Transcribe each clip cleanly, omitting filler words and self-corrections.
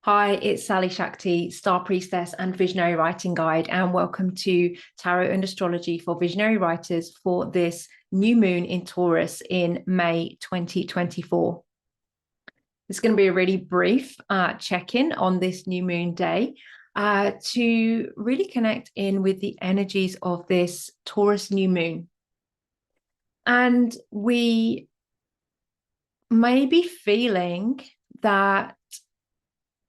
Hi, it's Sally-Shakti, Star Priestess and Visionary Writing Guide, and welcome to Tarot and Astrology for Visionary Writers for this new moon in Taurus in May 2024. It's going to be a really brief check-in on this new moon day to really connect in with the energies of this Taurus new moon. And we may be feeling that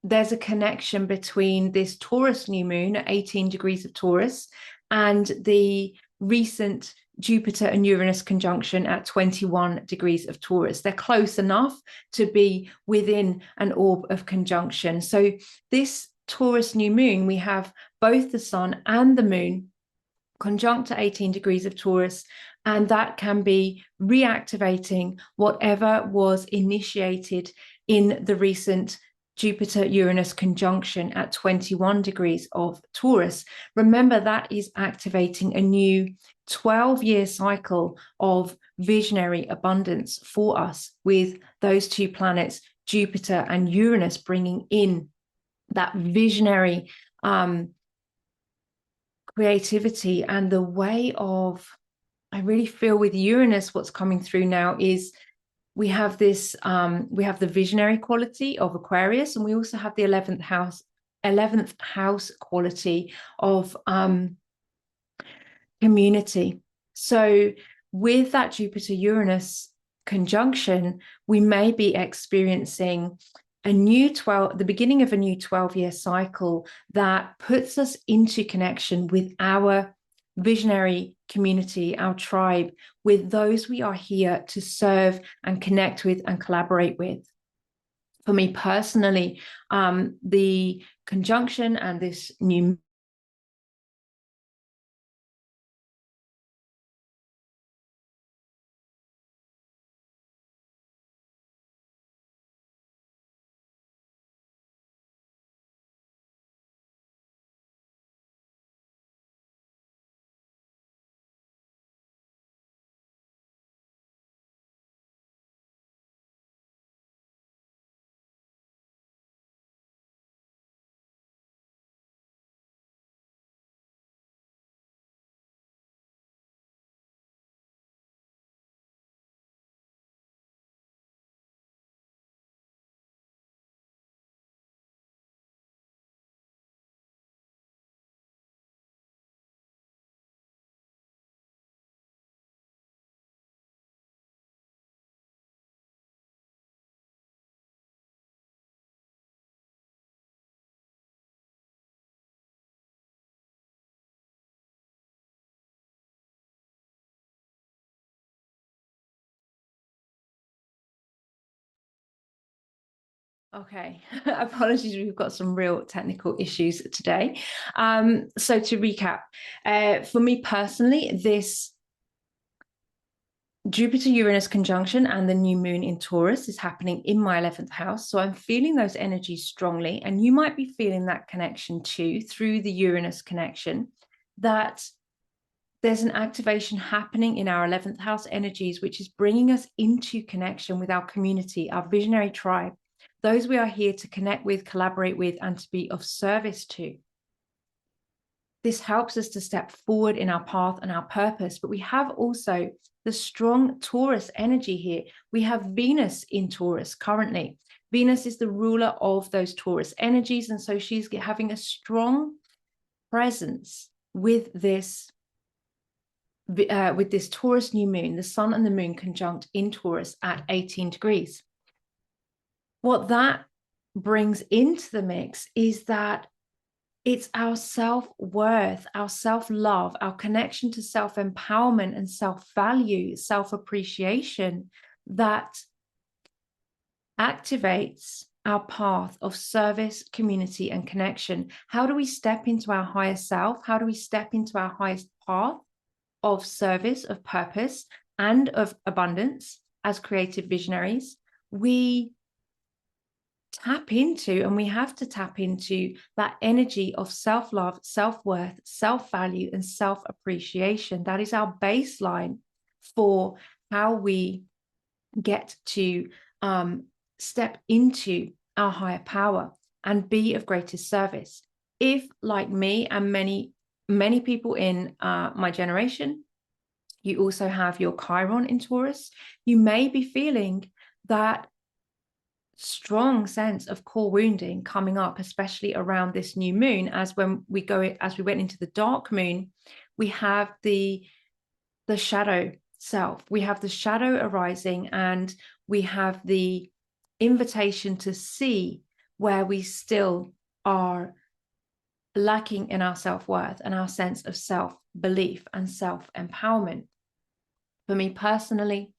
there's a connection between this Taurus new moon at 18 degrees of Taurus and the recent Jupiter and Uranus conjunction at 21 degrees of Taurus. They're close enough to be within an orb of conjunction. So this Taurus new moon, we have both the sun and the moon conjunct at 18 degrees of Taurus, and that can be reactivating whatever was initiated in the recent Jupiter-Uranus conjunction at 21 degrees of Taurus. Remember, that is activating a new 12-year cycle of visionary abundance for us, with those two planets, Jupiter and Uranus, bringing in that visionary creativity. And the way of, I really feel with Uranus, what's coming through now is we have this, we have the visionary quality of Aquarius, and we also have the 11th house quality of community. So with that Jupiter-Uranus conjunction, we may be experiencing the beginning of a new 12-year cycle that puts us into connection with our visionary community, our tribe, with those we are here to serve and connect with and collaborate with. For me personally, the conjunction and this new Okay, apologies, we've got some real technical issues today. So to recap, for me personally, this Jupiter-Uranus conjunction and the new moon in Taurus is happening in my 11th house. So I'm feeling those energies strongly, and you might be feeling that connection too through the Uranus connection, that there's an activation happening in our 11th house energies, which is bringing us into connection with our community, our visionary tribe, those we are here to connect with, collaborate with, and to be of service to. This helps us to step forward in our path and our purpose, but we have also the strong Taurus energy here. We have Venus in Taurus currently. Venus is the ruler of those Taurus energies, and so she's having a strong presence with this Taurus new moon, the sun and the moon conjunct in Taurus at 18 degrees. What that brings into the mix is that it's our self-worth, our self-love, our connection to self-empowerment and self-value, self-appreciation that activates our path of service, community, and connection. How do we step into our higher self? How do we step into our highest path of service, of purpose, and of abundance as creative visionaries? We tap into, and we have to tap into, that energy of self-love, self-worth, self-value, and self-appreciation. That is our baseline for how we get to step into our higher power. and be of greatest service. If, like me and many people in my generation, you also have your Chiron in Taurus, you may be feeling that strong sense of core wounding coming up, especially around this new moon. As we went into the dark moon, we have the shadow self, we have the shadow arising, and we have the invitation to see where we still are lacking in our self-worth and our sense of self-belief and self-empowerment. For me personally,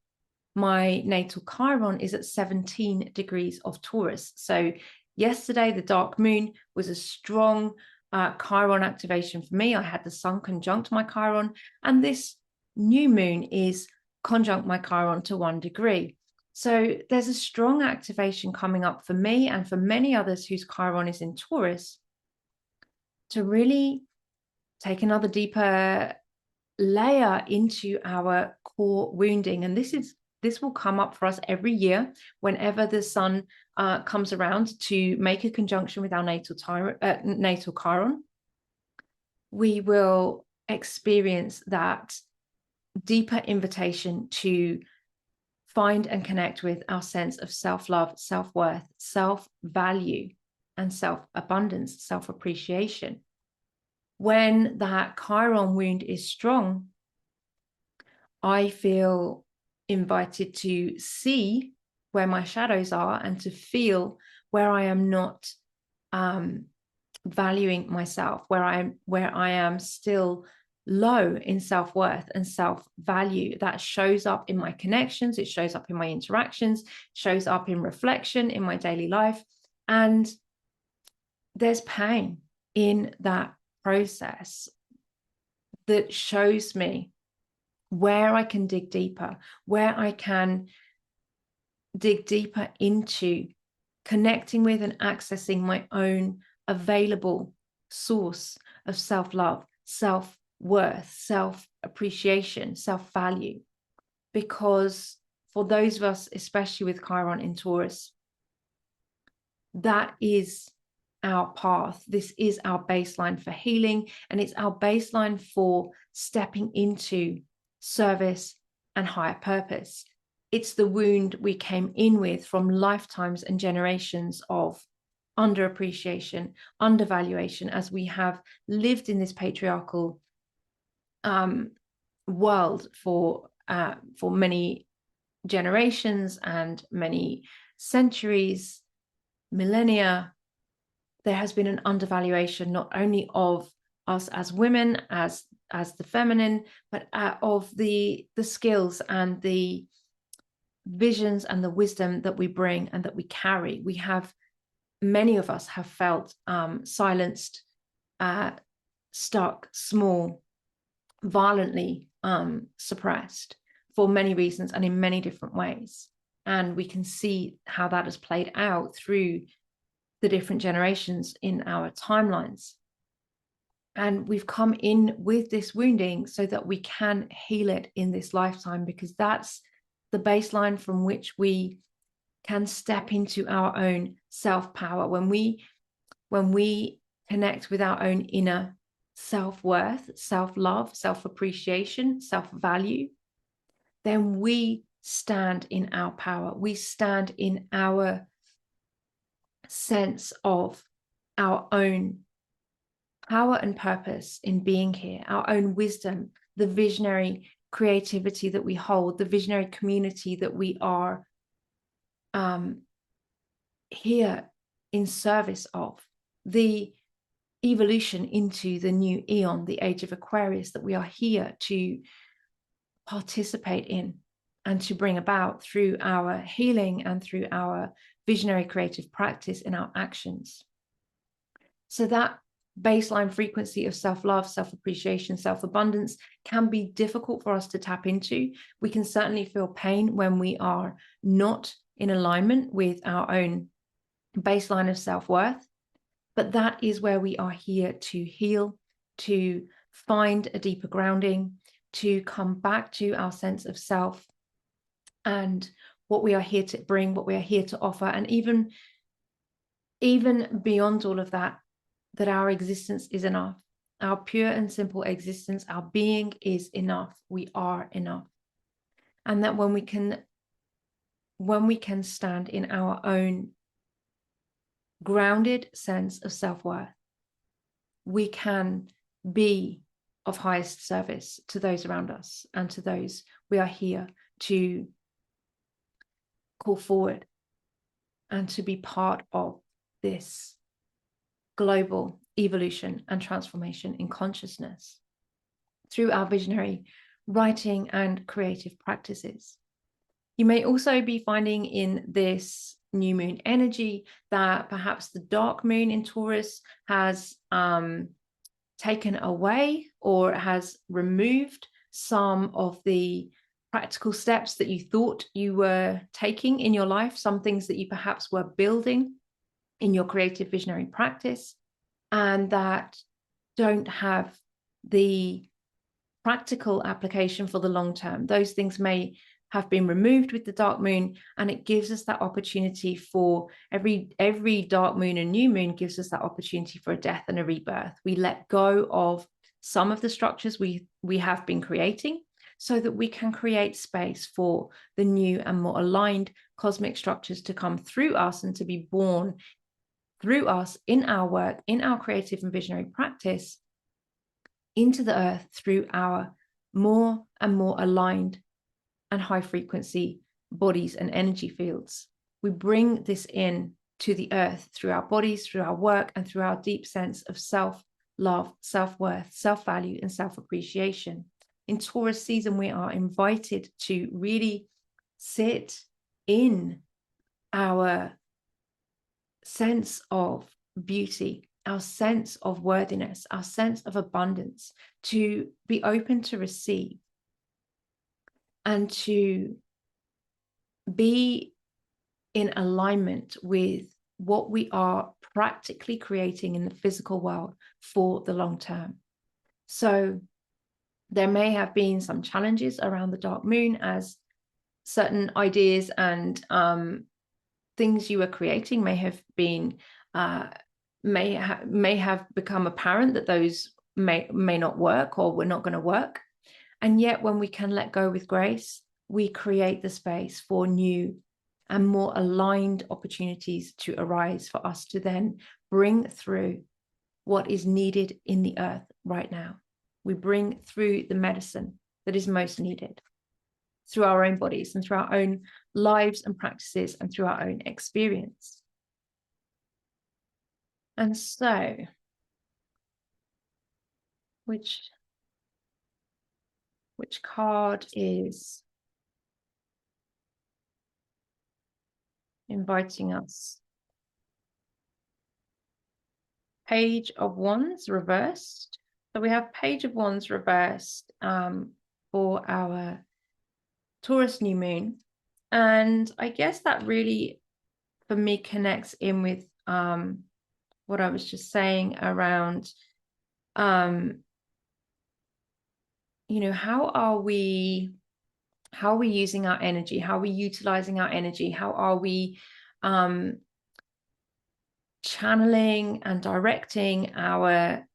my natal Chiron is at 17 degrees of Taurus. So yesterday, the dark moon was a strong Chiron activation for me. I had the sun conjunct my Chiron, and this new moon is conjunct my Chiron to 1 degree. So there's a strong activation coming up for me and for many others whose Chiron is in Taurus to really take another deeper layer into our core wounding. And this will come up for us every year whenever the sun comes around to make a conjunction with our natal Chiron. We will experience that deeper invitation to find and connect with our sense of self-love, self-worth, self-value, and self-abundance, self-appreciation. When that Chiron wound is strong, I feel invited to see where my shadows are and to feel where I am not valuing myself, where I am still low in self-worth and self-value. That shows up in my connections, it shows up in my interactions, shows up in reflection in my daily life. And there's pain in that process that shows me where I can dig deeper, where I can dig deeper into connecting with and accessing my own available source of self-love, self-worth, self-appreciation, self-value. Because for those of us, especially with Chiron in Taurus, that is our path. This is our baseline for healing, and it's our baseline for stepping into service and higher purpose. It's the wound we came in with from lifetimes and generations of underappreciation, undervaluation, as we have lived in this patriarchal world for many generations and many centuries, millennia. There has been an undervaluation not only of us as women, as the feminine, but of the skills and the visions and the wisdom that we bring and that we carry. Many of us have felt silenced, stuck, small, violently suppressed for many reasons and in many different ways. And we can see how that has played out through the different generations in our timelines. And we've come in with this wounding so that we can heal it in this lifetime, because that's the baseline from which we can step into our own self-power. When we connect with our own inner self-worth, self-love, self-appreciation, self-value, then we stand in our power. We stand in our sense of our own power and purpose in being here, our own wisdom, the visionary creativity that we hold, the visionary community that we are here in service of, the evolution into the new eon, the age of Aquarius, that we are here to participate in and to bring about through our healing and through our visionary creative practice in our actions. So that baseline frequency of self-love, self-appreciation, self-abundance can be difficult for us to tap into. We can certainly feel pain when we are not in alignment with our own baseline of self-worth, but that is where we are here to heal, to find a deeper grounding, to come back to our sense of self and what we are here to bring, what we are here to offer, and even even beyond all of that, that our existence is enough. Our pure and simple existence, our being is enough. We are enough. And that when we can stand in our own grounded sense of self-worth, we can be of highest service to those around us and to those we are here to call forward and to be part of this global evolution and transformation in consciousness through our visionary writing and creative practices. You may also be finding in this new moon energy that perhaps the dark moon in Taurus has taken away or has removed some of the practical steps that you thought you were taking in your life, some things that you perhaps were building in your creative visionary practice, and that don't have the practical application for the long term. Those things may have been removed with the dark moon, and it gives us that opportunity for every dark moon and new moon gives us that opportunity for a death and a rebirth. We let go of some of the structures we have been creating so that we can create space for the new and more aligned cosmic structures to come through us and to be born through us in our work, in our creative and visionary practice, into the earth through our more and more aligned and high frequency bodies and energy fields. We bring this in to the earth through our bodies, through our work, and through our deep sense of self-love, self-worth, self-value, and self-appreciation. In Taurus season, we are invited to really sit in our sense of beauty, our sense of worthiness, our sense of abundance, to be open to receive and to be in alignment with what we are practically creating in the physical world for the long term. So there may have been some challenges around the dark moon as certain ideas and things you were creating may have been may have become apparent that those may not work or were not going to work. And yet when we can let go with grace, we create the space for new and more aligned opportunities to arise for us to then bring through what is needed in the earth right now. We bring through the medicine that is most needed through our own bodies and through our own lives and practices and through our own experience. And so, which card is inviting us? Page of Wands reversed. So we have Page of Wands reversed for our Taurus new moon. And I guess that really, for me, connects in with what I was just saying around, you know, how are we using our energy? How are we utilizing our energy? How are we channeling and directing our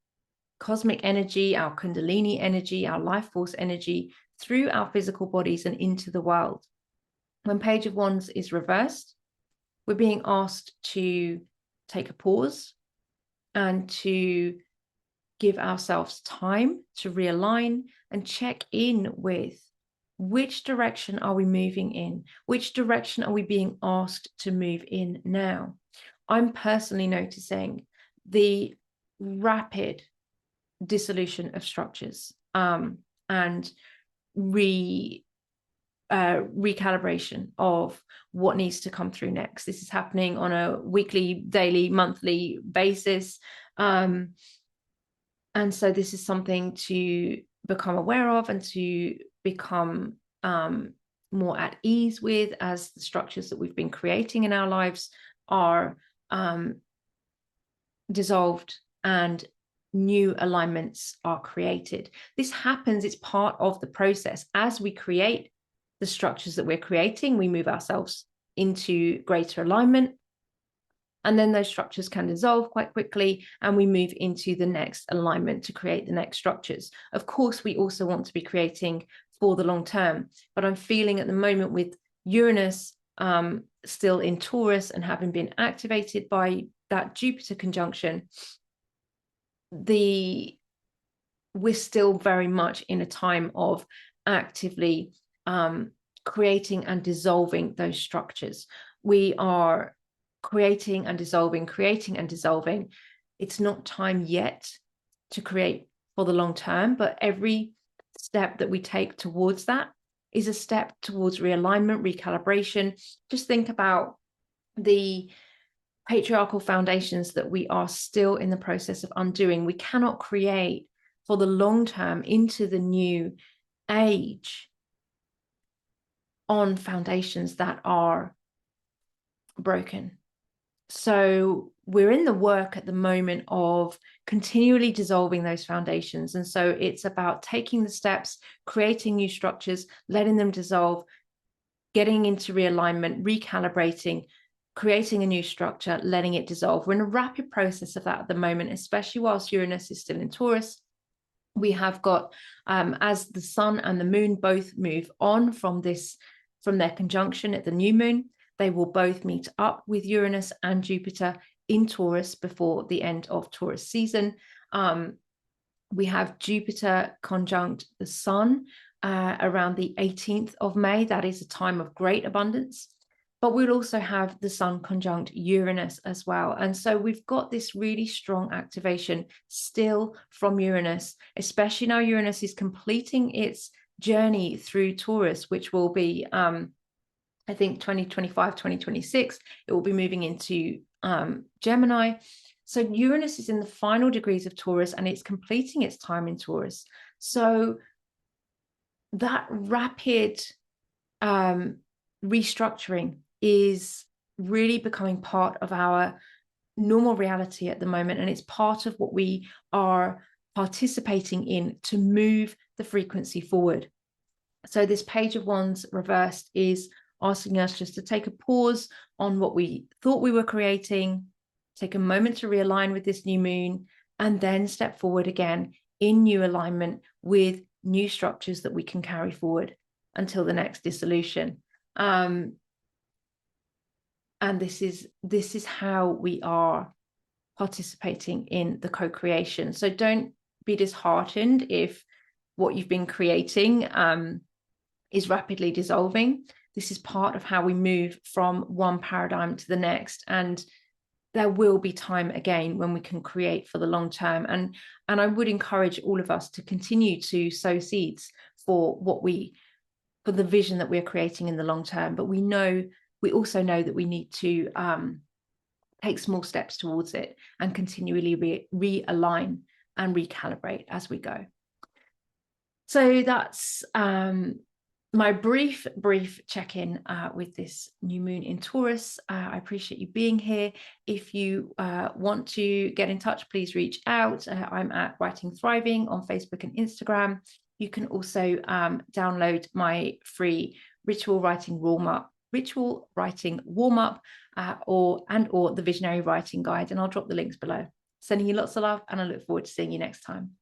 cosmic energy, our Kundalini energy, our life force energy through our physical bodies and into the world? When Page of Wands is reversed, we're being asked to take a pause and to give ourselves time to realign and check in with which direction are we moving in? Which direction are we being asked to move in now? I'm personally noticing the rapid dissolution of structures and recalibration of what needs to come through next. This is happening on a weekly, daily, monthly basis. And so this is something to become aware of and to become more at ease with as the structures that we've been creating in our lives are dissolved and new alignments are created. This happens, it's part of the process. As we create the structures that we're creating, we move ourselves into greater alignment. And then those structures can dissolve quite quickly, and we move into the next alignment to create the next structures. Of course, we also want to be creating for the long term, but I'm feeling at the moment with Uranus still in Taurus and having been activated by that Jupiter conjunction, we're still very much in a time of actively creating and dissolving those structures. We are creating and dissolving, creating and dissolving. It's not time yet to create for the long term, but every step that we take towards that is a step towards realignment, recalibration. Just think about the patriarchal foundations that we are still in the process of undoing. We cannot create for the long term into the new age on foundations that are broken. So we're in the work at the moment of continually dissolving those foundations. And so it's about taking the steps, creating new structures, letting them dissolve, getting into realignment, recalibrating, creating a new structure, letting it dissolve. We're in a rapid process of that at the moment, especially whilst Uranus is still in Taurus. We have got, as the sun and the moon both move on from their conjunction at the new moon, they will both meet up with Uranus and Jupiter in Taurus before the end of Taurus season. We have Jupiter conjunct the sun around the 18th of May. That is a time of great abundance. But we'll also have the sun conjunct Uranus as well. And so we've got this really strong activation still from Uranus, especially now Uranus is completing its journey through Taurus, which will be, I think, 2025, 2026. It will be moving into Gemini. So Uranus is in the final degrees of Taurus and it's completing its time in Taurus. So that rapid restructuring is really becoming part of our normal reality at the moment. And it's part of what we are participating in to move the frequency forward. So this Page of Wands reversed is asking us just to take a pause on what we thought we were creating, take a moment to realign with this new moon, and then step forward again in new alignment with new structures that we can carry forward until the next dissolution. And this is how we are participating in the co-creation. So don't be disheartened if what you've been creating is rapidly dissolving. This is part of how we move from one paradigm to the next. And there will be time again when we can create for the long term. And I would encourage all of us to continue to sow seeds for the vision that we're creating in the long term. But we also know that we need to take small steps towards it and continually realign and recalibrate as we go. So that's my brief check-in with this new moon in Taurus. I appreciate you being here. If you want to get in touch, please reach out. I'm at Writing Thriving on Facebook and Instagram. You can also download my free ritual writing warm-up or the Visionary Writing Guide, and I'll drop the links below. Sending you lots of love, and I look forward to seeing you next time.